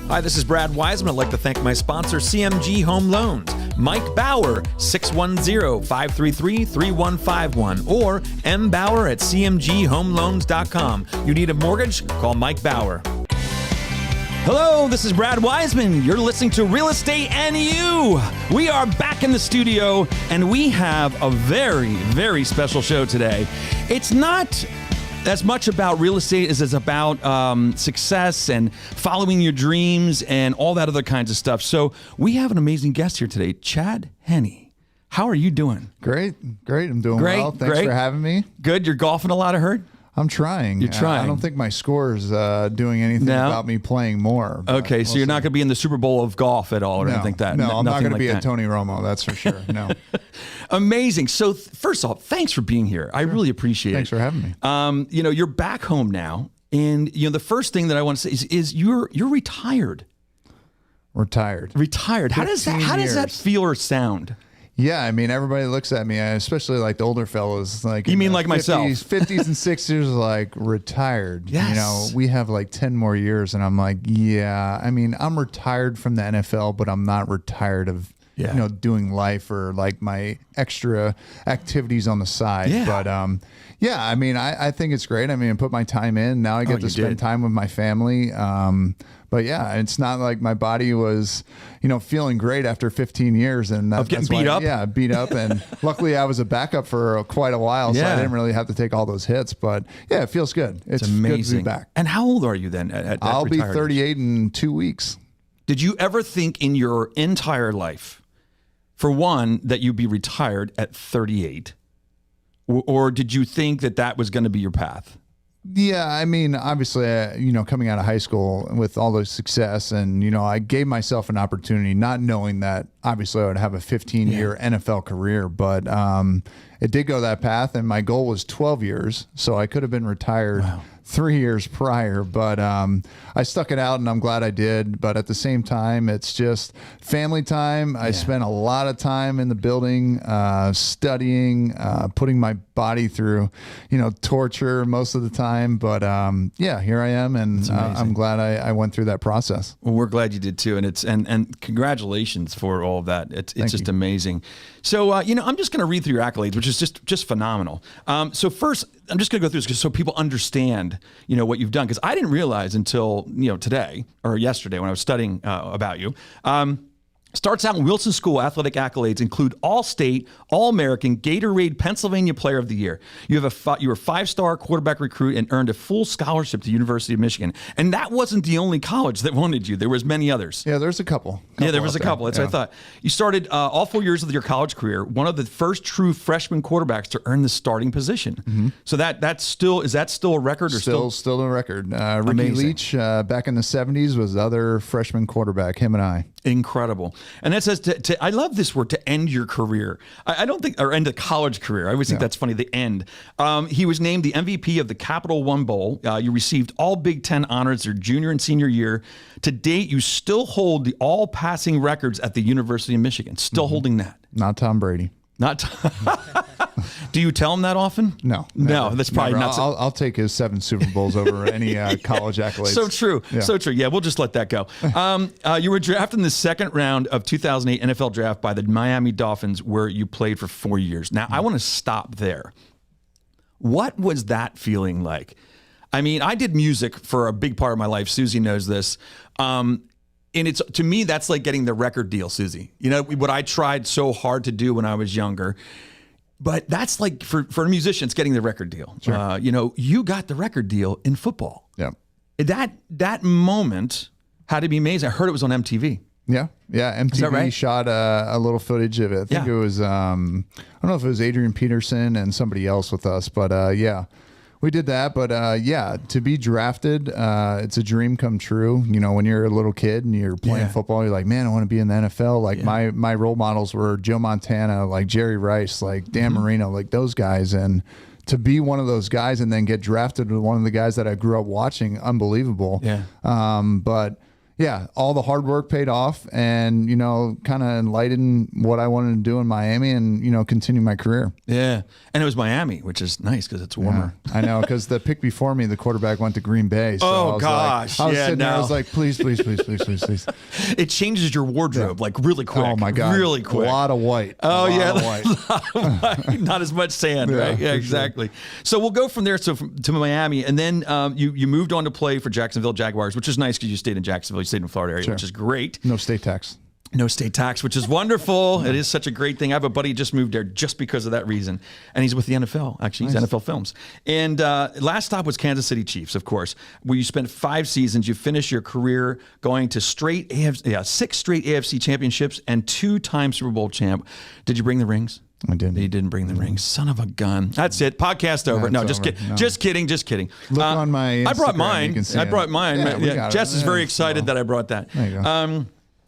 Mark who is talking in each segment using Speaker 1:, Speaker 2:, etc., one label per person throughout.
Speaker 1: Hi, this is Brad Weisman. I'd like to thank my sponsor, CMG Home Loans. Mike Bauer, 610-533-3151, or mbauer@cmghomeloans.com. You need a mortgage? Call Mike Bauer. Hello, this is Brad Weisman. You're listening to Real Estate and You. We are back in the studio, and we have a very, very special show today. It's not as much about real estate as it's about success and following your dreams and all that other kinds of stuff. So we have an amazing guest here today, Chad Henne. How are you doing?
Speaker 2: Great. I'm doing well. Thanks for having me.
Speaker 1: Good. You're golfing a lot, I heard?
Speaker 2: I'm trying.
Speaker 1: You're trying.
Speaker 2: I don't think my score is doing anything about me playing more.
Speaker 1: Okay, so you're not going to be in the Super Bowl of golf at all or anything like that?
Speaker 2: No, I'm not going to be a Tony Romo, that's for sure. No.
Speaker 1: Amazing. So first off, thanks for being here. I really appreciate it.
Speaker 2: Thanks for having me.
Speaker 1: You're back home now, and the first thing that I want to say is you're retired.
Speaker 2: Retired.
Speaker 1: How does that feel or sound?
Speaker 2: Yeah, I mean, everybody looks at me, especially like the older fellows. Like
Speaker 1: you mean like
Speaker 2: 50s,
Speaker 1: myself?
Speaker 2: 50s and 60s, like retired.
Speaker 1: Yes.
Speaker 2: We have like 10 more years, and I'm like, yeah. I mean, I'm retired from the NFL, but I'm not retired of doing life or like my extra activities on the side.
Speaker 1: Yeah.
Speaker 2: But I mean, I think it's great. I mean, I put my time in. Now I get to spend time with my family. But yeah, it's not like my body was, feeling great after 15 years and
Speaker 1: of getting beat up.
Speaker 2: Yeah, beat up. And luckily I was a backup for quite a while, so I didn't really have to take all those hits. But yeah, it feels good. It's
Speaker 1: amazing.
Speaker 2: Good to be back.
Speaker 1: And how old are you then?
Speaker 2: I'll be 38 in 2 weeks.
Speaker 1: Did you ever think in your entire life, for one, that you'd be retired at 38? Or did you think that was going to be your path?
Speaker 2: Yeah, I mean, obviously, coming out of high school with all the success and, I gave myself an opportunity not knowing that obviously I would have a 15-year NFL career, but it did go that path, and my goal was 12 years, so I could have been retired 3 years prior, but I stuck it out, and I'm glad I did. But at the same time, it's just family time. I spent a lot of time in the building, studying, putting my body through, torture most of the time. But here I am, and I'm glad I went through that process.
Speaker 1: Well, we're glad you did too, and congratulations for all of that. It's just amazing. So I'm just going to read through your accolades, which is just phenomenal. So first, I'm just going to go through this so people understand, what you've done, because I didn't realize until today or yesterday when I was studying about you. Starts out in Wilson School. Athletic accolades include All-State, All-American, Gatorade Pennsylvania Player of the Year. You were a 5-star quarterback recruit and earned a full scholarship to the University of Michigan. And that wasn't the only college that wanted you. There was many others.
Speaker 2: Yeah, there's a couple.
Speaker 1: There was a couple. That's what I thought. You started all 4 years of your college career, one of the first true freshman quarterbacks to earn the starting position. Mm-hmm. So is that still a record? Or
Speaker 2: still a record. Ricky Leach back in the 70s was the other freshman quarterback, him and I.
Speaker 1: Incredible. And that says I love this word, to end your career. I don't think, or end a college career. I always think that's funny, the end. He was named the MVP of the Capital One Bowl. You received all Big Ten honors your junior and senior year. To date, you still hold the all passing records at the University of Michigan. Still holding that.
Speaker 2: Not Tom Brady.
Speaker 1: Do you tell him that often?
Speaker 2: No,
Speaker 1: that's probably
Speaker 2: never.
Speaker 1: not.
Speaker 2: I'll take his 7 Super Bowls over any college accolades.
Speaker 1: So true. Yeah, we'll just let that go. You were drafted in the second round of 2008 NFL draft by the Miami Dolphins, where you played for 4 years. Now, I want to stop there. What was that feeling like? I mean, I did music for a big part of my life. Susie knows this. And it's, to me, that's like getting the record deal, Susie. What I tried so hard to do when I was younger. But that's like, for a musician, it's getting the record deal. Sure. You got the record deal in football. Yeah. That moment had to be amazing. I heard it was on MTV.
Speaker 2: Yeah. MTV shot a little footage of it. I think it was, I don't know if it was Adrian Peterson and somebody else with us, but we did that. But to be drafted, it's a dream come true. When you're a little kid and you're playing football, you're like, man, I want to be in the NFL. Like my role models were Joe Montana, like Jerry Rice, like Dan Marino, like those guys. And to be one of those guys and then get drafted with one of the guys that I grew up watching, unbelievable. Yeah. But yeah, all the hard work paid off, and, you know, kind of enlightened what I wanted to do in Miami and, you know, continue my career.
Speaker 1: Yeah. And it was Miami, which is nice because it's warmer.
Speaker 2: Yeah, I know, because the pick before me, the quarterback went to Green Bay. So
Speaker 1: Oh,
Speaker 2: I was
Speaker 1: gosh.
Speaker 2: Like, I was
Speaker 1: Yeah,
Speaker 2: sitting there, I
Speaker 1: no.
Speaker 2: was like, please, please, please, please, please, please.
Speaker 1: It changes your wardrobe like really quick.
Speaker 2: Oh, my God.
Speaker 1: Really quick.
Speaker 2: A lot of white.
Speaker 1: Oh,
Speaker 2: A
Speaker 1: yeah.
Speaker 2: lot of white.
Speaker 1: Not as much sand, right? Yeah,
Speaker 2: for
Speaker 1: exactly. So we'll go from there to Miami. And then you moved on to play for Jacksonville Jaguars, which is nice because you stayed in Jacksonville. You stayed in the Florida area, which is great.
Speaker 2: No state tax.
Speaker 1: No state tax, which is wonderful. It is such a great thing. I have a buddy who just moved there just because of that reason. And he's with the NFL, actually. He's NFL Films. And last stop was Kansas City Chiefs, of course, where you spent 5 seasons. You finished your career going to 6 straight AFC championships and 2-time Super Bowl champ. Did you bring the rings?
Speaker 2: I didn't.
Speaker 1: You didn't bring the rings. Son of a gun. That's it. Podcast over. No, just kidding.
Speaker 2: No.
Speaker 1: Just kidding. Just kidding.
Speaker 2: Look on my Instagram,
Speaker 1: I brought mine.
Speaker 2: you can see
Speaker 1: I
Speaker 2: it.
Speaker 1: brought mine.
Speaker 2: Yeah, we
Speaker 1: Yeah,
Speaker 2: got it.
Speaker 1: Jess is very
Speaker 2: Yeah,
Speaker 1: excited
Speaker 2: so-
Speaker 1: that I brought that.
Speaker 2: There you go.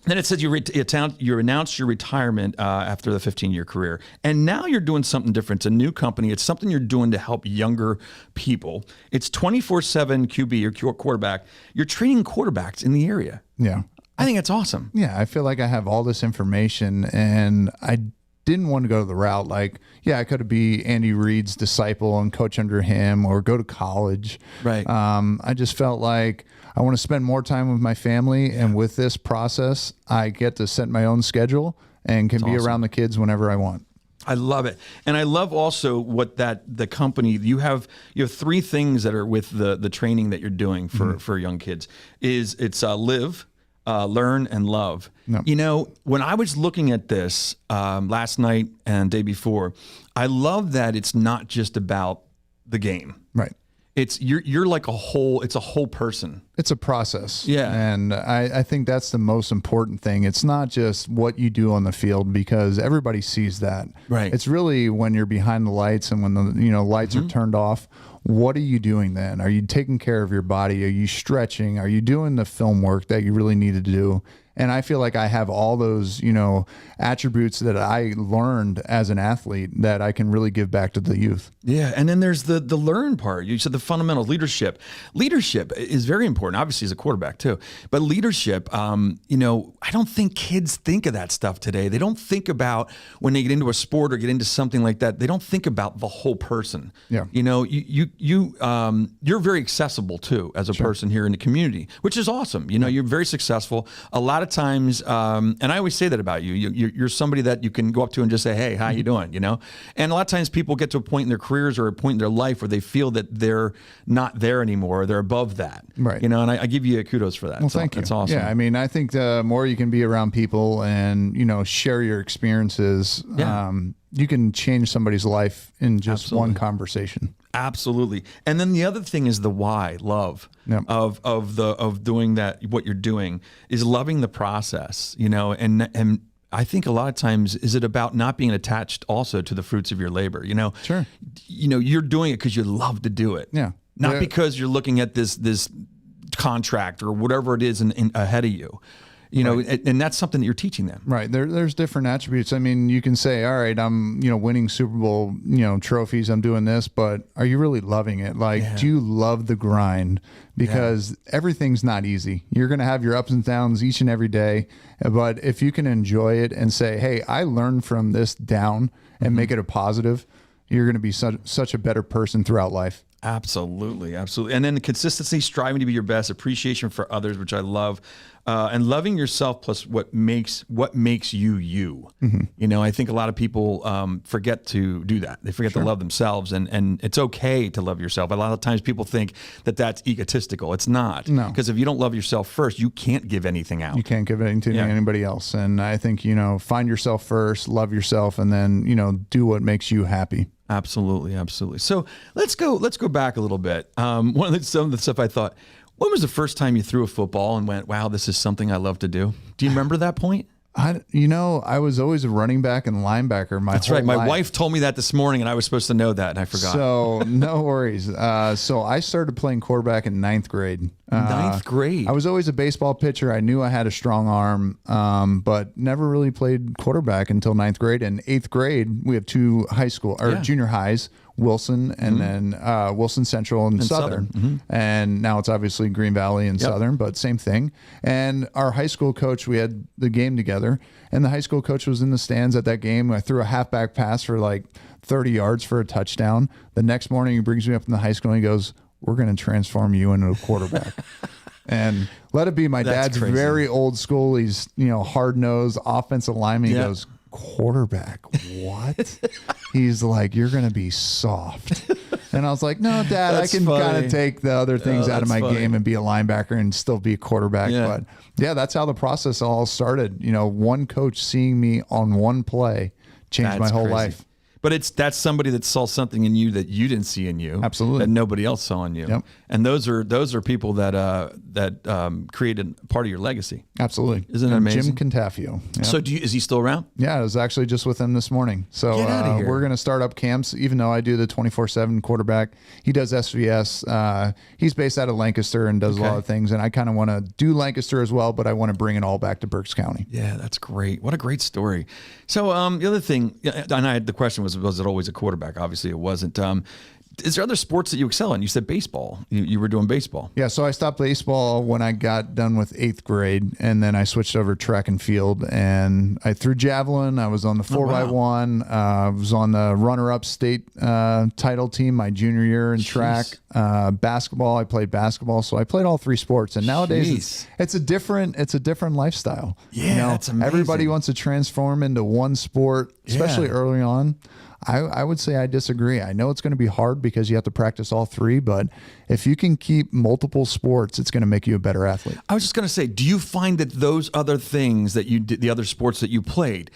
Speaker 1: Then it said you announced your retirement after the 15-year career. And now you're doing something different. It's a new company. It's something you're doing to help younger people. It's 24/7 QB, your quarterback. You're training quarterbacks in the area.
Speaker 2: Yeah.
Speaker 1: I think that's awesome.
Speaker 2: Yeah, I feel like I have all this information, and I didn't want to go the route like, yeah, I could be Andy Reid's disciple and coach under him or go to college.
Speaker 1: Right.
Speaker 2: I just felt like I want to spend more time with my family, and with this process, I get to set my own schedule and can be around the kids whenever I want.
Speaker 1: I love it. And I love also what the company, you have 3 things that are with the training that you're doing for young kids. It's live, learn, and love.
Speaker 2: No.
Speaker 1: You know, when I was looking at this last night and day before, I love that it's not just about the game.
Speaker 2: Right.
Speaker 1: It's you're like it's a whole person.
Speaker 2: It's a process.
Speaker 1: Yeah.
Speaker 2: And I think that's the most important thing. It's not just what you do on the field, because everybody sees that.
Speaker 1: Right.
Speaker 2: It's really when you're behind the lights and when the lights are turned off. What are you doing then? Are you taking care of your body? Are you stretching? Are you doing the film work that you really need to do? And I feel like I have all those, attributes that I learned as an athlete that I can really give back to the youth.
Speaker 1: Yeah, and then there's the learn part. You said the fundamental leadership. Leadership is very important, obviously as a quarterback too. But leadership, I don't think kids think of that stuff today. They don't think about when they get into a sport or get into something like that. They don't think about the whole person. Yeah, you're very accessible too as a person here in the community, which is awesome. You're very successful. A lot of times, and I always say that about you. You're somebody that you can go up to and just say, "Hey, how you doing?" And a lot of times people get to a point in their careers or a point in their life where they feel that they're not there anymore. They're above that,
Speaker 2: right?
Speaker 1: And I give you kudos for that.
Speaker 2: Well, thank you.
Speaker 1: That's awesome.
Speaker 2: Yeah, I mean, I think the more you can be around people and share your experiences, you can change somebody's life in just one conversation.
Speaker 1: Absolutely. And then the other thing is the why, love of doing that. What you're doing is loving the process, and I think a lot of times is it about not being attached also to the fruits of your labor,
Speaker 2: Sure.
Speaker 1: You're doing it because you love to do it.
Speaker 2: Yeah.
Speaker 1: Not because you're looking at this contract or whatever it is ahead of you. And that's something that you're teaching them.
Speaker 2: Right. There's different attributes. I mean, you can say, all right, I'm, winning Super Bowl, trophies. I'm doing this, but are you really loving it? Like, do you love the grind? Because everything's not easy. You're going to have your ups and downs each and every day. But if you can enjoy it and say, hey, I learned from this down and make it a positive, you're going to be such a better person throughout life.
Speaker 1: Absolutely. Absolutely. And then the consistency, striving to be your best, appreciation for others, which I love, and loving yourself plus what makes you you. I think a lot of people forget to do that. They forget to love themselves, and it's okay to love yourself. A lot of times people think that that's egotistical. It's not.
Speaker 2: No.
Speaker 1: Because if you don't love yourself first, you can't give anything out.
Speaker 2: You can't give anything to anybody else. And I think, find yourself first, love yourself, and then, do what makes you happy.
Speaker 1: Absolutely, absolutely. So let's go back a little bit. Some of the stuff I thought, when was the first time you threw a football and went, wow, this is something I love to do? Do you remember that point?
Speaker 2: I was always a running back and linebacker.
Speaker 1: That's right. My wife told me that this morning, and I was supposed to know that, and I forgot.
Speaker 2: So no worries. So I started playing quarterback in 9th grade.
Speaker 1: Ninth grade.
Speaker 2: I was always a baseball pitcher. I knew I had a strong arm, but never really played quarterback until 9th grade. And 8th grade, we have 2 high school or junior highs Wilson, and then Wilson Central and Southern. And now it's obviously Green Valley and Southern, but same thing. And our high school coach, we had the game together, and the high school coach was in the stands at that game. I threw a halfback pass for like 30 yards for a touchdown. The next morning, he brings me up in the high school and he goes, "We're going to transform you into a quarterback." And let it be, my dad's
Speaker 1: crazy.
Speaker 2: very old school. He's, hard-nosed offensive lineman. He goes, "Quarterback, what?" He's like, "You're going to be soft." And I was like, "No, Dad, I can kind of take the other things out of my game and be a linebacker and still be a quarterback." But yeah, that's how the process all started. One coach seeing me on one play changed my whole life.
Speaker 1: But that's somebody that saw something in you that you didn't see in you,
Speaker 2: absolutely,
Speaker 1: that nobody else saw in you.
Speaker 2: Yep.
Speaker 1: And those are people that created part of your legacy.
Speaker 2: Absolutely,
Speaker 1: isn't it amazing?
Speaker 2: Jim Contafio. Yep.
Speaker 1: So is he still around?
Speaker 2: Yeah, I was actually just with him this morning. So we're going to start up camps. Even though I do the 24/7 quarterback, he does SVS. He's based out of Lancaster and does a lot of things. And I kind of want to do Lancaster as well, but I want to bring it all back to Berks County.
Speaker 1: Yeah, that's great. What a great story. So the other thing, and the question was it always a quarterback? Obviously, it wasn't. Is there other sports that you excel in? You said baseball. You were doing baseball.
Speaker 2: Yeah, so I stopped baseball when I got done with 8th grade, and then I switched over to track and field, and I threw javelin. I was on the 4x1. I was on the runner-up state title team my junior year in track. Basketball, I played basketball, so I played all 3 sports. And nowadays, it's a different lifestyle.
Speaker 1: Yeah, that's amazing.
Speaker 2: Everybody wants to transform into one sport, especially early on. I would say I disagree. I know it's going to be hard because you have to practice all 3, but if you can keep multiple sports, it's going to make you a better athlete.
Speaker 1: I was just going to say, do you find that those other things that you did, the other sports that you played,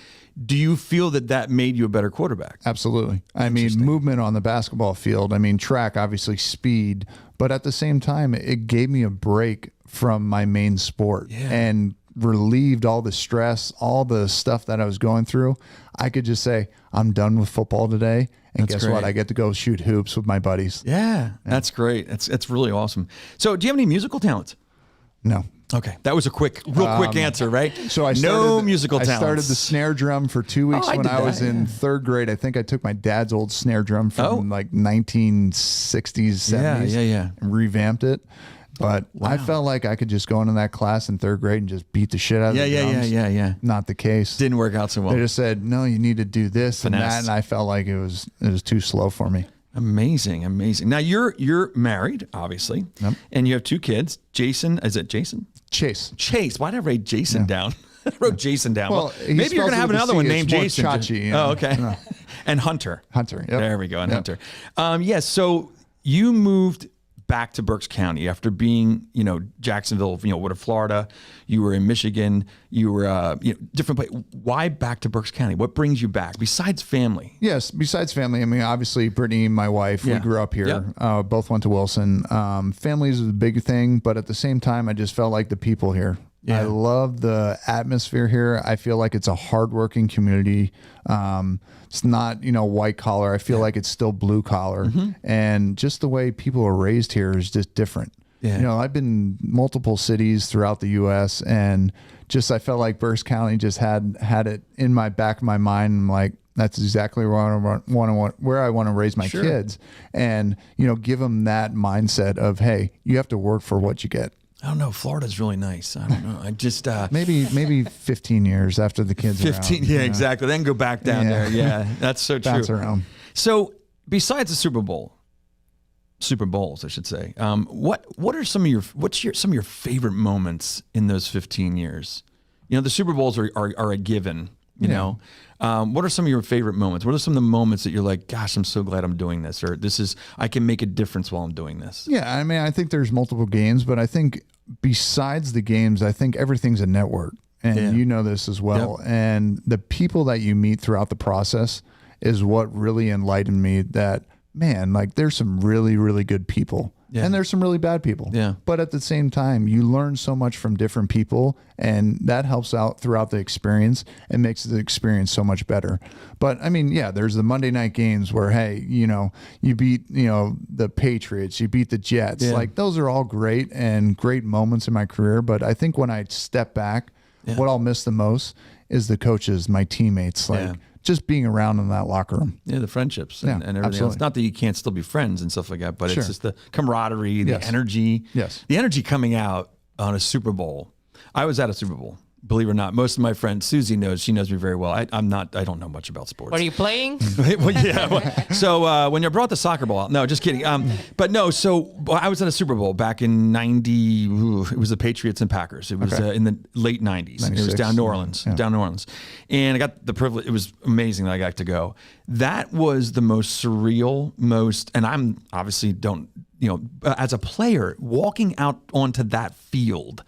Speaker 1: do you feel that made you a better quarterback?
Speaker 2: Absolutely. I mean, movement on the basketball field. I mean, track, obviously speed, but at the same time, it gave me a break from my main sport and relieved all the stress, all the stuff that I was going through. I could just say, I'm done with football today. And guess what? I get to go shoot hoops with my buddies.
Speaker 1: Yeah, that's great. That's really awesome. So do you have any musical talents?
Speaker 2: No.
Speaker 1: Okay. That was a quick answer, right?
Speaker 2: So I started the snare drum for 2 weeks when I was in 3rd grade. I think I took my dad's old snare drum from like 1960s, 70s and revamped it. But I felt like I could just go into that class in 3rd grade and just beat the shit out of the drums.
Speaker 1: Yeah.
Speaker 2: Not the case.
Speaker 1: Didn't work out so well.
Speaker 2: They just said, no, you need to do this and that. And I felt like it was too slow for me.
Speaker 1: Amazing. Now you're married, obviously, and you have 2 kids. Jason, is it Jason?
Speaker 2: Chase.
Speaker 1: Why did I write Jason down? I wrote Jason down.
Speaker 2: Well,
Speaker 1: maybe you're going to have another one named Jason.
Speaker 2: Chachi,
Speaker 1: Oh, okay. No. And Hunter.
Speaker 2: Yep.
Speaker 1: There we go. And Hunter. So you moved back to Berks County after being, Jacksonville, what, Florida. You were in Michigan. You were, different place. Why back to Berks County? What brings you back besides family?
Speaker 2: Yes, besides family. I mean, obviously, Brittany, my wife, we grew up here. Both went to Wilson. Family is a big thing, but at the same time, I just felt like the people here. I love the atmosphere here. I feel like it's a hardworking community. It's not, white collar. I feel like it's still blue collar. And just the way people are raised here is just different. Yeah. I've been multiple cities throughout the U.S. and I felt like Berks County just had it in my back of my mind. I'm like, that's exactly where I want to raise my kids and, give them that mindset of, hey, you have to work for what you get.
Speaker 1: I don't know. Florida's really nice. I don't know. I just
Speaker 2: maybe 15 years after the kids
Speaker 1: 15,
Speaker 2: are out.
Speaker 1: Exactly. Then go back down there. Yeah, that's so true.
Speaker 2: Bounce around.
Speaker 1: So besides the Super Bowls, I should say, what are some of your favorite moments in those 15 years? The Super Bowls are a given. What are some of your favorite moments? What are some of the moments that you're like, gosh, I'm so glad I'm doing this, or I can make a difference while I'm doing this?
Speaker 2: Yeah, I mean, I think there's multiple games, but I think besides the games, I think everything's a network, and you know this as well. Yep. And the people that you meet throughout the process is what really enlightened me that, man, like there's some really, really good people. Yeah. And there's some really bad people. Yeah. But at the same time, you learn so much from different people, and that helps out throughout the experience and makes the experience so much better. But I mean, there's the Monday night games where, hey, you beat, the Patriots, you beat the Jets. Yeah. Like those are all great and great moments in my career. But I think when I step back, what I'll miss the most is the coaches, my teammates, like just being around in that locker room.
Speaker 1: Yeah, the friendships and everything
Speaker 2: absolutely.
Speaker 1: else. Not that you can't still be friends and stuff like that, but
Speaker 2: Sure.
Speaker 1: it's just the camaraderie, the
Speaker 2: Yes.
Speaker 1: energy.
Speaker 2: Yes.
Speaker 1: The energy coming out on a Super Bowl. I was at a Super Bowl. Believe it or not, most of my friends, Susie knows, she knows me very well. I don't know much about sports.
Speaker 3: What are you playing?
Speaker 1: Well, yeah. So when you brought the soccer ball out, no, just kidding. But no, so I was at a Super Bowl back in 90. It was the Patriots and Packers. It was in the late 90s. It was down New Orleans, down New Orleans. And I got the privilege. It was amazing that I got to go. That was the most surreal, and I'm obviously as a player, walking out onto that field,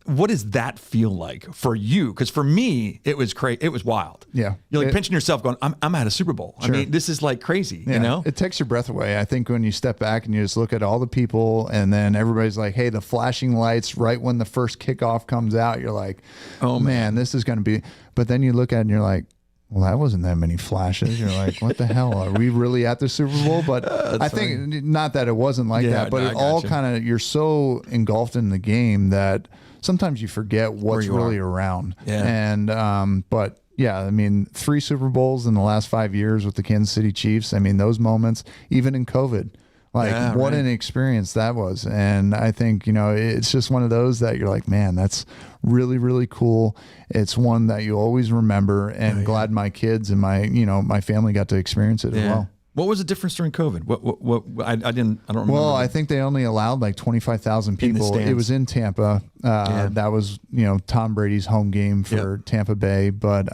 Speaker 1: what does that feel like for you? Because for me, it was crazy. It was wild.
Speaker 2: Yeah.
Speaker 1: You're like pinching yourself going, I'm at a Super Bowl.
Speaker 2: Sure.
Speaker 1: I mean, this is like crazy,
Speaker 2: Yeah.
Speaker 1: you know?
Speaker 2: It takes your breath away. I think when you step back and you just look at all the people and then everybody's like, hey, the flashing lights right when the first kickoff comes out, you're like, oh man, this is going to be, but then you look at it and you're like, well, that wasn't that many flashes. You're like, what the hell? Are we really at the Super Bowl? But I think not that it wasn't like that, but it all kind of, you're so engulfed in the game that sometimes you forget what's really around.
Speaker 1: Yeah.
Speaker 2: And, but yeah, I mean, 3 Super Bowls in the last 5 years with the Kansas City Chiefs. I mean, those moments, even in COVID, like what an experience that was. And I think, it's just one of those that you're like, man, that's really, really cool. It's one that you always remember, and glad my kids and my family got to experience it as well.
Speaker 1: What was the difference during COVID? What I don't remember.
Speaker 2: Well, I think they only allowed like 25,000 people. It was in Tampa. That was, Tom Brady's home game for Tampa Bay. But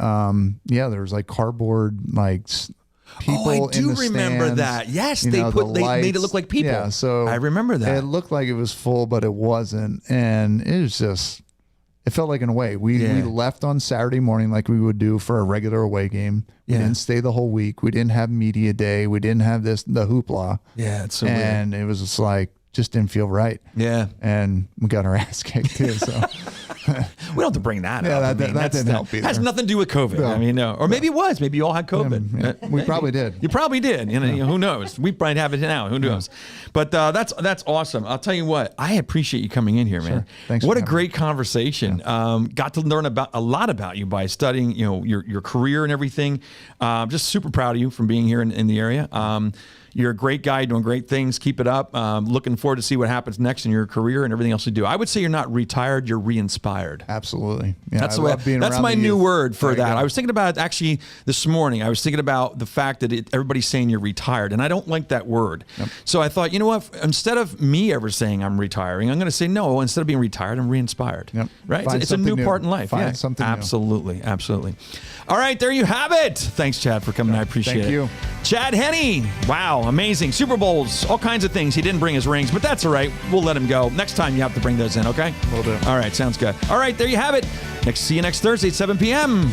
Speaker 2: there was like cardboard, like people.
Speaker 1: I do
Speaker 2: in the
Speaker 1: remember
Speaker 2: stands,
Speaker 1: that. Yes,
Speaker 2: they
Speaker 1: made it look like people.
Speaker 2: Yeah, so
Speaker 1: I remember that.
Speaker 2: It looked like it was full, but it wasn't, and it was just. It felt like an away. We left on Saturday morning like we would do for a regular away game. We didn't stay the whole week. We didn't have media day. We didn't have the hoopla.
Speaker 1: Yeah, it's so
Speaker 2: and
Speaker 1: weird.
Speaker 2: It was just like, just didn't feel right.
Speaker 1: Yeah.
Speaker 2: And we got our ass kicked too. So
Speaker 1: we don't have to bring that up.
Speaker 2: That didn't help either.
Speaker 1: Has nothing to do with COVID.
Speaker 2: No.
Speaker 1: I mean, no. Or maybe it was. Maybe you all had COVID.
Speaker 2: Yeah. We probably did.
Speaker 1: You probably did. Who knows? We might have it now. Who knows? But that's awesome. I'll tell you what. I appreciate you coming in here, man.
Speaker 2: Sure. Thanks.
Speaker 1: What a great conversation. Got to learn a lot about you by studying, your career and everything. Just super proud of you from being here in the area. You're a great guy doing great things. Keep it up. Looking forward to see what happens next in your career and everything else you do. I would say you're not retired. You're re-inspired.
Speaker 2: Absolutely. Yeah,
Speaker 1: That's the way. That's my new word for that. I was thinking about it actually this morning. I was thinking about the fact that everybody's saying you're retired, and I don't like that word. Yep. So I thought, you know what? Instead of me ever saying I'm retiring, I'm going to say no. Instead of being retired, I'm re-inspired.
Speaker 2: Yep.
Speaker 1: Right? It's a new part in life.
Speaker 2: Find something
Speaker 1: absolutely, new. Absolutely. All right, there you have it. Thanks, Chad, for coming. I appreciate it.
Speaker 2: Thank you.
Speaker 1: Chad Henne. Wow, amazing. Super Bowls, all kinds of things. He didn't bring his rings, but that's all right. We'll let him go. Next time you have to bring those in, okay?
Speaker 2: Will do.
Speaker 1: All right, sounds good. All right, there you have it. See you next Thursday at 7 p.m.